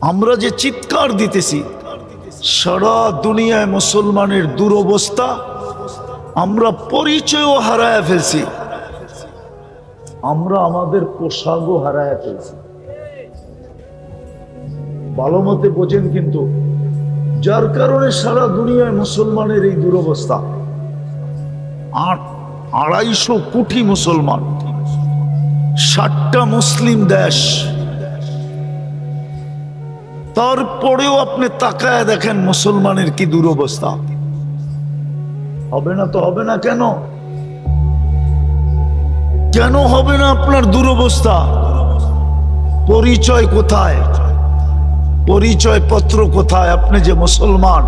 আমরা যে চিৎকার দিতেছি সারা দুনিয়ায় মুসলমানের দুরবস্থা, আমরা পরিচয়ও হারায় ফেলছি, আমরা আমাদের পোশাকও হারায় ফেলছি। ভালো মতে বোঝেন কিন্তু, যার কারণে সারা দুনিয়ায় মুসলমানের এই দুরবস্থা। 250 কোটি মুসলমান, 60টা মুসলিম দেশ, তারপরেও আপনি তাকায় দেখেন মুসলমানের কি দুরবস্থা। হবে না তো হবে না কেন? কেন হবে না আপনার দুরবস্থা? পরিচয় কোথায়? পরিচয় পত্র কোথায়? আপনি যে মুসলমান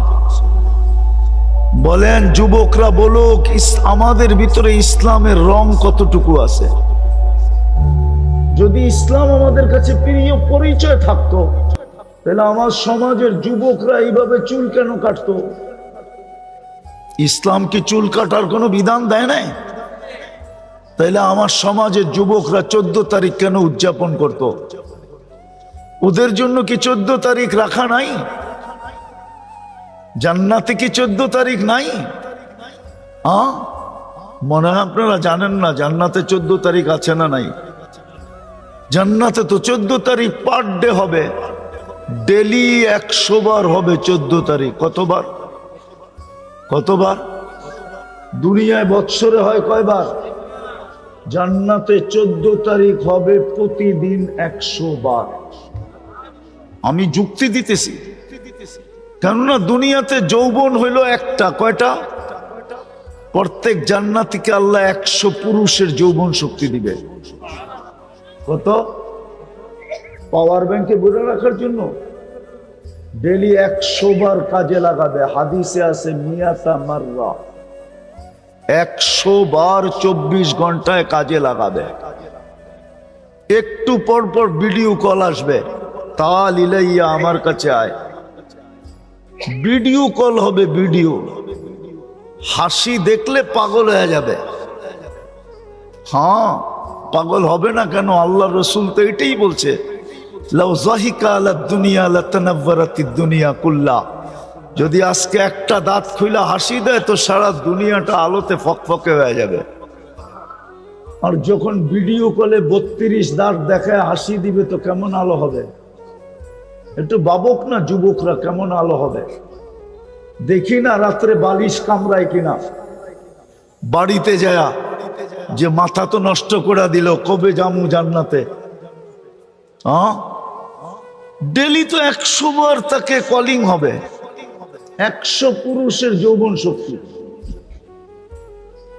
বলেন, যুবকরা বলুক, আমাদের ভিতরে ইসলামের রং কতটুকু আছে? যদি ইসলাম আমাদের কাছে প্রিয় পরিচয় থাকতো, তাহলে আমার সমাজের যুবকরা এইভাবে চুল কেন কাটতো? ইসলাম কি চুল কাটার কোনো বিধান দেয় নাই? তাইলে আমার সমাজের যুবকরা 14 তারিখ কেন উদযাপন করত? ওদের জন্য কি 14 তারিখ রাখা নাই? জান্নাতে কি 14 তারিখ নাই? মনে হয় আপনারা জানেন না জান্নাতে 14 তারিখ আছে না নাই? জান্নাতে তো 14 তারিখ পার ডে হবে, ডেলি 100 বার হবে 14 তারিখ। কতবার? কতবার? দুনিয়ায় বৎসরে হয় কয়বার? জান্নাতে 14 তারিখ হবে প্রতিদিন 100 বার। আমি যুক্তি দিতেছি, কেননা দুনিয়াতে যৌবন হইল একটা। কয়টা? প্রত্যেক জান্নাতীকে আল্লাহ 100 পুরুষের যৌবন শক্তি দিবে। কত? পাওয়ার ব্যাংকে ভরে রাখার জন্য ডেলি 100 বার কাজে লাগাবে। হাদিসে আছে মিয়াতা মাররা, 100 বার 24 ঘন্টায় কাজে লাগাবে। একটু পর পর ভিডিও কল আসবে, তাল ইলাইয়া, আমার কাছে আয়। ভিডিও কল হবে, ভিডিও। হাসি দেখলে পাগল হয়ে যাবে। হ্যাঁ, পাগল হবে না কেন? আল্লাহ রসুল তো এটাই বলছে, লাউ যাহিকা আলা দুনিয়া লাতানাওয়ারাতিদ দুনিয়া কুল্লা। যদি আজকে একটা দাঁত খুইলা হাসি দেয় তো সারা দুনিয়াটা আলোতে ফকফকে হয়ে যাবে। আর যখন ভিডিও কলে 32 দাঁত দেখায় হাসি দিবে তো কেমন আলো হবে? একটু ভাবুক না যুবকরা, কেমন আলো হবে? দেখি না রাত্রে বালিশ কামড়ায় কিনা, বাড়িতে যায় যে মাথা তো নষ্ট করে দিল, কবে জামু জান্নাতে? ডেলি তো 100 বার তাকে কলিং হবে, 100 পুরুষের যৌবন শক্তি।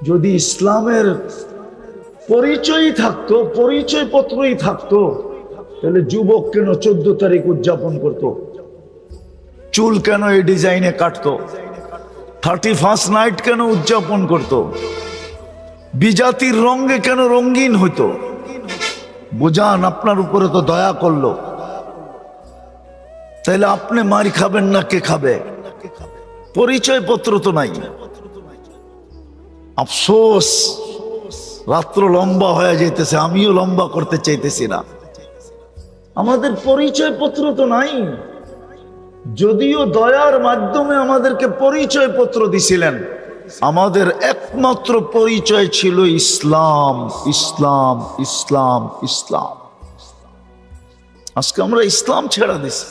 যদি ইসলামের পরিচয়ই থাকতো, পরিচয় পত্রই থাকতো, তাহলে যুবক কেন 14 তারিখ উদযাপন করত? চুল কেন এই ডিজাইনে কাটতো? 31st নাইট কেন উদযাপন করত? বিজাতির রঙে কেন রঙিন হইতো? বুঝান, আপনার উপরে তো দয়া করলো, তাইলে আপনি মার খাবেন না কে খাবে? পরিচয় পত্র তো নাই। আফসোস, রাত্র লম্বা হয়ে যেতেছে, আমিও লম্বা করতে চাইতেছি না। আমাদের পরিচয় পত্র তো নাই। যদিও দয়ার মাধ্যমে আমাদেরকে পরিচয় পত্র দিছিলেন, আমাদের একমাত্র পরিচয় ছিল ইসলাম, ইসলাম, ইসলাম, ইসলাম। আজকে আমরা ইসলাম ছেড়ে দিছি।